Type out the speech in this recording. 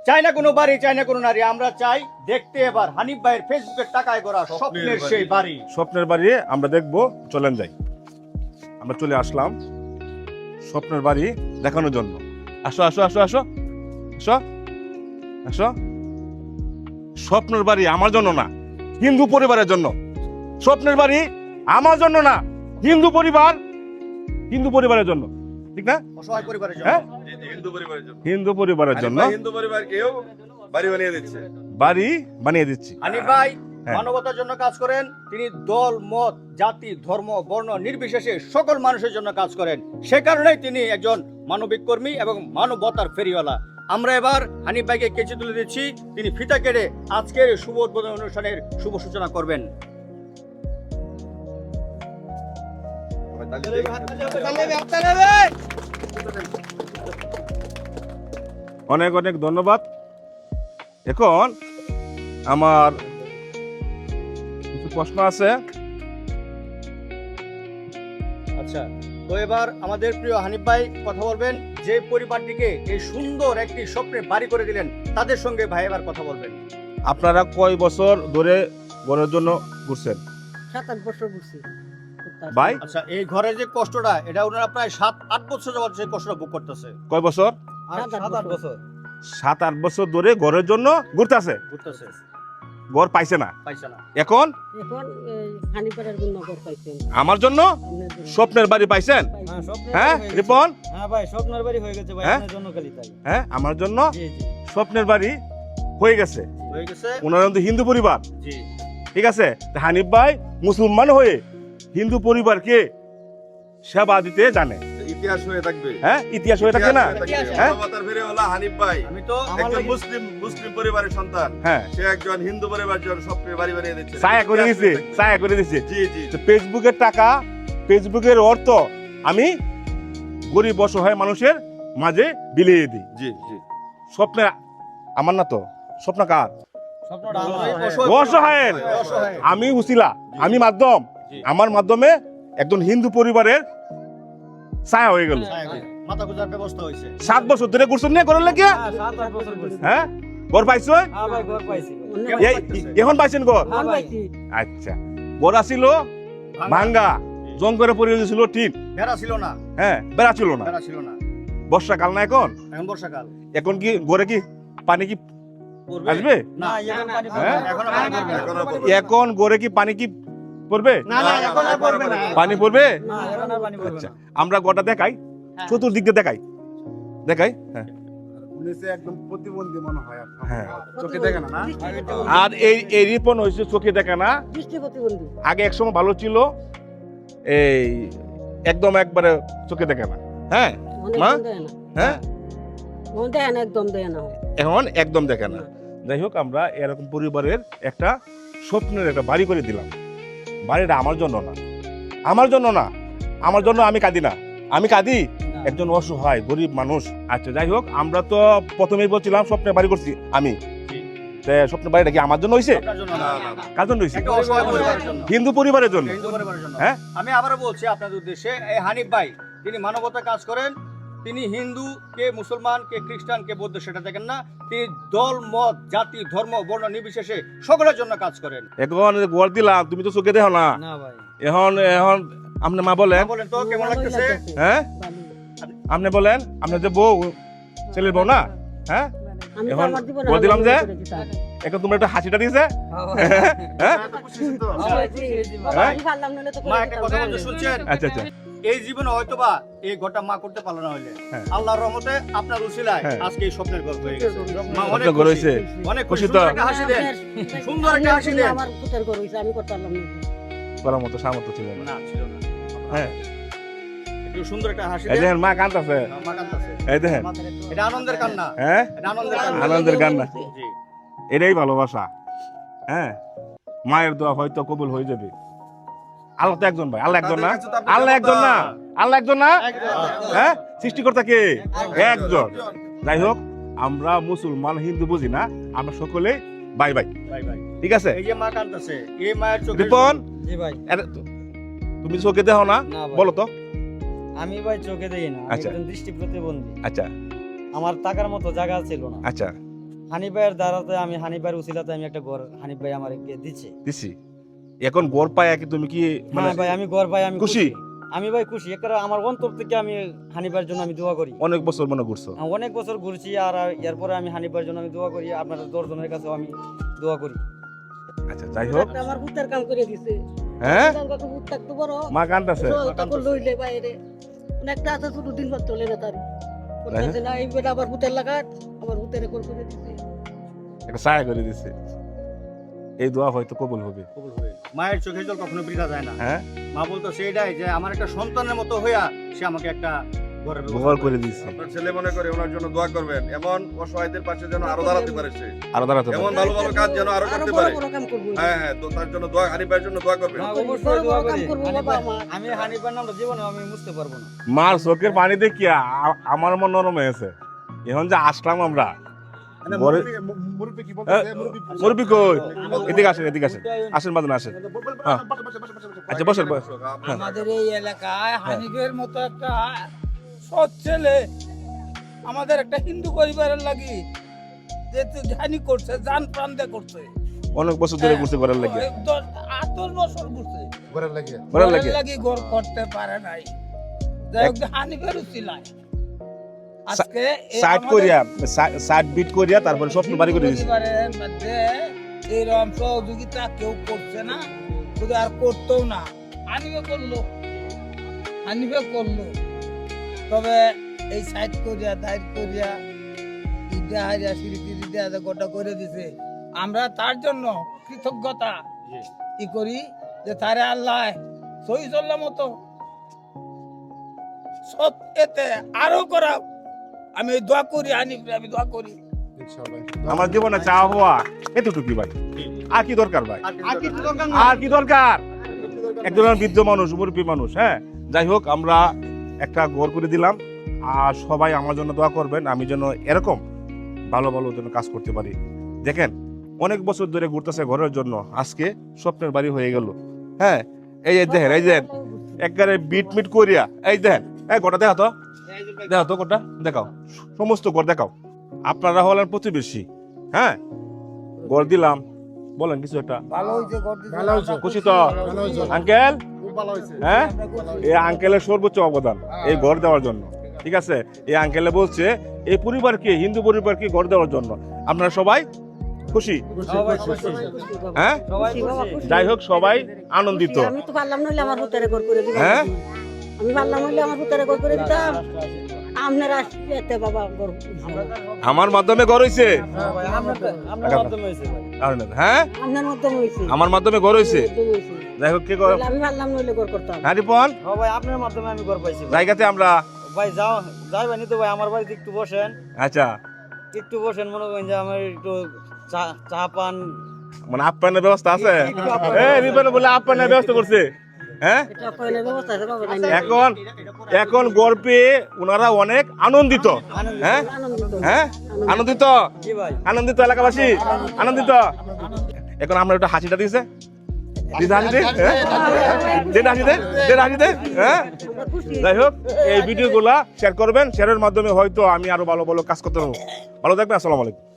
চাই না কোনো বাড়ি, চাই না কোনো নারী, আমরা চাই দেখতে এবার হানিফ ভাইয়ের ফেসবুকের টাকায় করা স্বপ্নের সেই বাড়ি। স্বপ্নের বাড়ি আমরা দেখবো, চলেন যাই। আমরা চলে আসলাম স্বপ্নের বাড়ি দেখানোর জন্য। আসো আসো আসো আসো আসো আসো। স্বপ্নের বাড়ি আমার জন্য না, হিন্দু পরিবারের জন্য। স্বপ্নের বাড়ি আমার জন্য না, হিন্দু পরিবারের জন্য, ঠিক না? অসহায় পরিবারের জন্য। হ্যাঁ, হিন্দু পরিবারের জন্য, হিন্দু পরিবারের জন্য হিন্দু পরিবারকেও বাড়ি বানিয়ে দিচ্ছে। বাড়ি বানিয়ে দিচ্ছি। হানিফ ভাই হ্যাঁ। মানবতার জন্য কাজ করেন। তিনি দল মত জাতি ধর্ম বর্ণ নির্বিশেষে সকল মানুষের জন্য কাজ করেন। সে কারণেই তিনি একজন মানবিক কর্মী এবং মানবতার ফেরিওয়ালা। আমরা এবার হানিফ ভাইকে কেচি তুলে দিচ্ছি। তিনি ফিতা কেটে আজকের শুভ উদ্বোধন অনুষ্ঠানের শুভ সূচনা করবেন। অনেক অনেক ধন্যবাদ। এখন আমার কিছু প্রশ্ন আছে। আচ্ছা, তো এবার আমাদের প্রিয় হানিফ ভাই কথা বলবেন। যে পরিবারটিকে এই সুন্দর একটি স্বপ্নে বাড়ি করে দিলেন, তাদের সঙ্গে ভাই এবার কথা বলবেন। আপনারা কয় বছর ধরে ঘরের জন্য ঘুরছেন 7-8 বছর ঘুরছি। ভাই? আচ্ছা, এই ঘরের যে কষ্টটা, এটা ওনারা প্রায় 7-8 বছর যাবত সেই কষ্টটা ভোগ করতেছে। কয় বছর? 7-8 বছর। 7-8 বছর ধরে ঘরের জন্য ঘুরতেছে, ঘুরতেছে, ঘর পাইছে না। পাইছে না। এখন এখন হানিপাড়ার নগর পাইছেন। আমার জন্য আপনার জন্য স্বপ্নের বাড়ি পাইছেন। পাইছেন। হ্যাঁ রিপন, হ্যাঁ ভাই, স্বপ্নের বাড়ি হয়ে গেছে ভাই, হ্যাঁ? আপনার জন্য খালি তাই। হ্যাঁ আমার জন্য জি জি স্বপ্নের বাড়ি হয়ে গেছে। হয়ে গেছে। ওনারা কিন্তু হিন্দু পরিবার, জি, ঠিক আছে? তা হানিফ ভাই মুসলমান হয়ে হিন্দু পরিবারকে সেবা দিতে জানে। ইতিহাস হয়ে থাকবে। হ্যাঁ, ইতিহাস হয়ে থাকে না? হ্যাঁ? মানবতার ফেরিওয়ালা হানিফ ভাই আমি তো একজন মুসলিম পরিবারের সন্তান। হ্যাঁ, সে একজন হিন্দু পরিবারের জন্য স্বপ্নের বাড়ি বানিয়ে দিচ্ছে। ছায়া করে দিছে, ছায়া করে দিছে। জি জি তো ফেসবুকের টাকা, ফেসবুকের অর্থ আমি গরিব অসহায় মানুষের মাঝে বিলিয়ে দিই। জি জি। স্বপ্নে আমার না তো, স্বপ্ন কার? স্বপ্নটা অসহায়ের। অসহায়। আমি উসিলা, আমি মাধ্যম। আমার মাধ্যমে একজন হিন্দু পরিবারের ছায়া হয়ে গেল। মাথা গুজার ব্যবস্থা হয়েছে। 7 বছর ধরে ঘুরছেন না ঘরের লেগে? 7-8 বছর ঘুরছি। হ্যাঁ, ঘর পাইছো? হ্যাঁ ভাই, ঘর পাইছি ভাই। এখন পাইছেন ঘর? এখন পাইছি। আচ্ছা, ঘর আসিল ভাঙ্গা, জঙ্গলে পড়ে গেছিল, ঠিক? বেড়া ছিল না, হ্যাঁ, বেড়া ছিল না। বেড়া ছিল না। বর্ষাকাল না এখন? এখন বর্ষাকাল। এখন কি ঘরে কি পানি কি পড়বে? আসবে? না, এখন পানি হ্যাঁ? পড়বে না। এখন আর পানি পড়বে না। এখনো পড়বে। এখন ঘরে কি পানি কি পড়বে? না, না, এখন আর পড়বে না। পানি পড়বে? না, এখন আর পানি পড়বে আচ্ছা, না। আমরা গোটা দেখাই, চতুর্দিক দিয়ে দেখাই, দেখাই। হ্যাঁ, একদম প্রতিবন্ধী মনে হয় আপনার। হ্যাঁ। চোখে দেখে না, না? আর এই রিপন হয়েছে চোখে দেখা না। দৃষ্টি প্রতিবন্ধী। আগে এক সময় ভালো ছিল, এই একদম একবারে চোখে দেখে না। হ্যাঁ মা? একদম দেয় না। হ্যাঁ, দেয় না, একদম দেয় না। এখন একদম দেখে না। যাই হোক, আমরা এরকম পরিবারের একটা স্বপ্নের একটা বাড়ি করে দিলাম। বাড়িটা আমার জন্য না, আমার জন্য না, আমার জন্য আমি কাঁদি না, আমি কাঁদি একজন অসহায় গরিব মানুষ। আচ্ছা, যাই হোক, আমরা তো প্রথমেই বলছিলাম স্বপ্নের বাড়ি করছি আমি। তা স্বপ্নের বাড়িটা কি আমার জন্য হয়েছে? আপনার জন্য না, না, না। কার জন্য হয়েছে? একটা অসহায় পরিবারের জন্য। হিন্দু পরিবারের জন্য। হিন্দু পরিবারের জন্য। হ্যাঁ? আমি আবারও বলছি আপনাদের উদ্দেশ্যে, এই হানিফ ভাই তিনি মানবতা কাজ করেন। তিনি হিন্দু, কে মুসলমান, কে খ্রিস্টান, কে বৌদ্ধ সেটা দেখেন না। তিনি দল মত জাতি ধর্ম বর্ণ নির্বিশেষে সকলের জন্য কাজ করেন। এখন গোয়ার দিলাম, তুমি তো চোখে দেখো না। না ভাই, এখন এখন আপনি মা বলেন, বলেন তো কেমন ভালোই লাগতেছে? লাগতেছে। হ্যাঁ ভালোই। আপনি বলেন, আপনার যে বউ, ছেলের বউ না? হ্যাঁ, আমি তো এখন আমার জীবনে বলে দিলাম যে? করেছি তার। এখন তোমরা একটা হাসিটা দিয়েছে। হ্যাঁ ভাই। হ্যাঁ, হ্যাঁ, জি, জি, ভাই। হ্যাঁ? আমি পারলাম না হলে তো মা করে একটা দিতাম। কথা বলতে শুনছেন? আচ্ছা আচ্ছা, এই জীবনে হয়তোবা এই ঘরটা মা করতে পারলো না হইলে হ্যাঁ। আল্লাহর রহমতে আপনার উসিলায় হ্যাঁ। আজকে এই স্বপ্নের গল্প হয়ে গেছে। মা অনেক আপনার ঘর খুশি। হয়েছে? অনেক খুশি খুশি। তো? সুন্দর একটা হাসি দেন। সুন্দর একটা হাসি দেন। আমার পুতের ঘর হইছে, আমি করতে পারলাম না। করার মতো সামর্থ্য ছিল না। না, ছিল না। হ্যাঁ, একটু সুন্দর একটা হাসি এই দেন। দেখেন মা কাঁদতেছে, মা কাঁদতেছে। এই দেখেন। এটা আনন্দের কান্না। হ্যাঁ, এটা আনন্দের কান্না। আনন্দের কান্না। জি। এটাই ভালোবাসা। হ্যাঁ, মায়ের দোয়া হয়তো কবুল হয়ে যাবে। আল্লাহ তো একজন ভাই, আল্লাহ একজন না? তাদের কাছে তো আপনি আল্লাহ একজন না? আল্লাহ একজন না? একদম। হ্যাঁ, সৃষ্টিকর্তা কে? একজন। যাই হোক, আমরা মুসলমান হিন্দু বুঝি না, আমরা সকলে বাই বাই, ভাই ভাই, ঠিক আছে? এই যে মা কাঁদতেছে, এই মায়ের চোখে রিপন, জি ভাই। তুমি চোখে দেখো না? না ভাই। বলো তো। আমি ভাই চোখে দেখি না, আমি আচ্ছা। একজন দৃষ্টি প্রতিবন্ধী। আচ্ছা আমার টাকার মতো জায়গা ছিল না। আচ্ছা, হানিফ ভাইয়ের দ্বারাতে আমি হানিফ ভাইয়ের উসিলাতে আমি একটা ঘর হানিফ ভাই আমাকে দিচ্ছে। দিছি এখন গড় পায় কি তুমি কি মানে হ্যাঁ ভাই আমি ঘর ভাই আমি খুশি? আমি ভাই খুশি, একারে আমার অন্তর থেকে আমি হানিফ ভাইয়ের জন্য আমি দোয়া করি। অনেক বছর মনে করছো? আমি অনেক বছর ঘুরছি, আর এরপরে আমি হানিফ ভাইয়ের জন্য আমি দোয়া করি, আপনাদের 10 জনের কাছেও আমি দোয়া করি। আচ্ছা যাই হোক, একটা আমার ভূতের কাম করে দিছে। হ্যাঁ ভূত থাকতো বড় মা কান্দাছে। তখন লইলে বাইরে একটা আছে শুধু দিন ভাত চলে না তার করতেছে না, এই বেটা আবার ভূতের লাগাত আবার ভূতের রেকর্ড করে দিছে। একটা ছায়া করে দিছে। এই দোয়া হয়তো কবুল হবে। কবুল হবে। মায়ের চোখের জল কখনো বৃথা যায় না। হ্যাঁ মা বলতো সেইটাই যে আমার একটা সন্তানের মতো হইয়া সে আমাকে একটা ঘরের ব্যবস্থা ব্যবহার করে দিছে। আপনার ছেলে মনে করে ওনার জন্য দোয়া করবেন, এমন অসহায়দের পাশে যেন আরো দাঁড়াতে পারে সে, আর দাঁড়াতে এমন পারে। ভালো ভালো কাজ যেন আরো আরো করতে বড় পারে। বড় কাম করবো। হ্যাঁ হ্যাঁ, তো তার জন্য দোয়া, হানিফ ভাইয়ের জন্য দোয়া করবেন। হ্যাঁ, বড় অবশ্যই দোয়া বড় কাম করি। করবো হানিফ বাবা ভাই- আমার। আমি হানিফ ভাইয়ের নামটা জীবনে আমি মুছতে পারবো না। মার চোখের পানি দেখিয়া আমার মন নরম হয়েছে। এখন যে আসলাম আমরা মানে বড়- মুরব্বি কি বলতেছে? মুরব্বি কই? এদিকে আসেন, এদিকে আসেন, আসেন বাদন আসেন। হ্যাঁ। আচ্ছা বসেন বসেন। হ্যাঁ। আমাদের এই এলাকায় হানিফের মতো একটা সৎ ছেলে আমাদের একটা হিন্দু পরিবারের লাগি যে জানি করছে, জান প্রাণ দিয়ে করছে। অনেক বছর ধরে ঘুরতে করার লাগে। 8-10 বছর ঘুরছে, ঘরের লাগে করার লাগে। ঘরের লাগি ঘর করতে পারে নাই। যাই হোক, হানিফের উচিলায় আজকে এই সাইড আমাদের করিয়া সাইড বিট করিয়া তারপরে স্বপ্ন বাড়ি করে দিছে। পরিবারের মধ্যে এরকম সহযোগিতা কেউ করছে না, শুধু আর করতেও না। হানিফে করলো, হানিফে করলো, তবে এই সাইড করিয়া দায়ের করিয়া ইটা হারিয়া সিঁড়ি দেয়া গোটা করে দিছে। আমরা তার জন্য কৃতজ্ঞতা ই করি যে তারে আল্লাহ সহি চল্লা মতো সৎ এতে আরো করা। আমি এই দোয়া করি, হানিফে আমি দোয়া করি। ইনশাআল্লাহ। আমার জীবনে চাওয়া হওয়া এতটুকুই ভাই। আর কি দরকার ভাই? আর কিছু দরকার না। আর কি দরকার? একজন বৃদ্ধ মানুষ, মুরব্বী মানুষ। হ্যাঁ যাই হোক, আমরা একটা ঘর করে দিলাম। আর সবাই আমার জন্য দোয়া করবেন, আমি যেন এরকম ভালো ভালো যেন কাজ করতে পারি। দেখেন অনেক বছর ধরে ঘুরতেছে ঘরের জন্য, আজকে স্বপ্নের বাড়ি হয়ে গেল। হ্যাঁ এই যে দেখেন, এই যে একবারে বিট মিট করিয়া, এই দেখেন, এই গোটা দেখা তো, দেখো তো গোটা দেখাও, সমস্ত ঘর দেখাও। আপনারা হলেন প্রতিবেশী। হ্যাঁ ঘর দিলাম, বলেন কিছু একটা। ভালো হয়েছে, ঘর দিছে। ভালো হয়েছে। খুশি তো ভালো হয়েছে। আঙ্কেল? খুব ভালো হয়েছে। হ্যাঁ এই আঙ্কেলের সর্বোচ্চ অবদান এই ঘর দেওয়ার জন্য। ঠিক আছে, এই আঙ্কেলে বলছে এই পরিবারকে, হিন্দু পরিবারকে ঘর দেওয়ার জন্য। আপনারা সবাই খুশি? সবাই খুশি। হ্যাঁ সবাই খুশি বাবা, খুশি। খুশি। যাই হোক সবাই আনন্দিত। আমি তো পারলাম নইলে আমার ভূতের রেকর্ড করে দিতাম। হ্যাঁ? আমি পারলাম নইলে আমার ভূতের রেকর্ড করে দিতাম। আপনারা এতে বাবা গর্ব। আমার মাধ্যমে ঘর হয়েছে। সবাই আপনার মাধ্যমে হয়েছে ভাই। হ্যাঁ আপনার মাধ্যমে হয়েছে। আমার মাধ্যমে ঘর হয়েছে। মাধ্যমে হয়েছে। যাই হোক কে ঘর? তাহলে আমি পারলাম নইলে গর্ব করতাম। হ্যাঁ রিপন, সবাই আপনার মাধ্যমে আমি ঘর পাইছি ভাই। জায়গাতে আমরা ভাই যাইবেনি তো ভাই, আমার বাড়িতে একটু বসেন, আচ্ছা একটু বসেন, মনে করেন যে আমার একটু চা পান। মানে আপ্যায়নের ব্যবস্থা আছে। একটু আপ্যায়ন এই রিপন বলে আপ্যায়নের ব্যবস্থা করছে। হ্যাঁ এটা কইলে ব্যবস্থা আছে বাবা নাই। এখন এখন ঘর পেয়ে ওনারা অনেক আনন্দিত। হ্যাঁ আনন্দিত। হ্যাঁ আনন্দিত, জি ভাই। আনন্দিত এলাকাবাসী, আনন্দিত। এখন আমরা একটা হাসিটা দিয়েছে, দিদা হাসি দে, হ্যাঁ? দিদা হাসি দে, দিদা হাসি দে, হ্যাঁ? আমরা খুশি। যাই হোক এই ভিডিওগুলা শেয়ার করবেন, শেয়ারের মাধ্যমে হয়তো আমি আরো ভালো ভালো কাজ করতে পারবো। ভালো থাকবেন, আসসালামু আলাইকুম।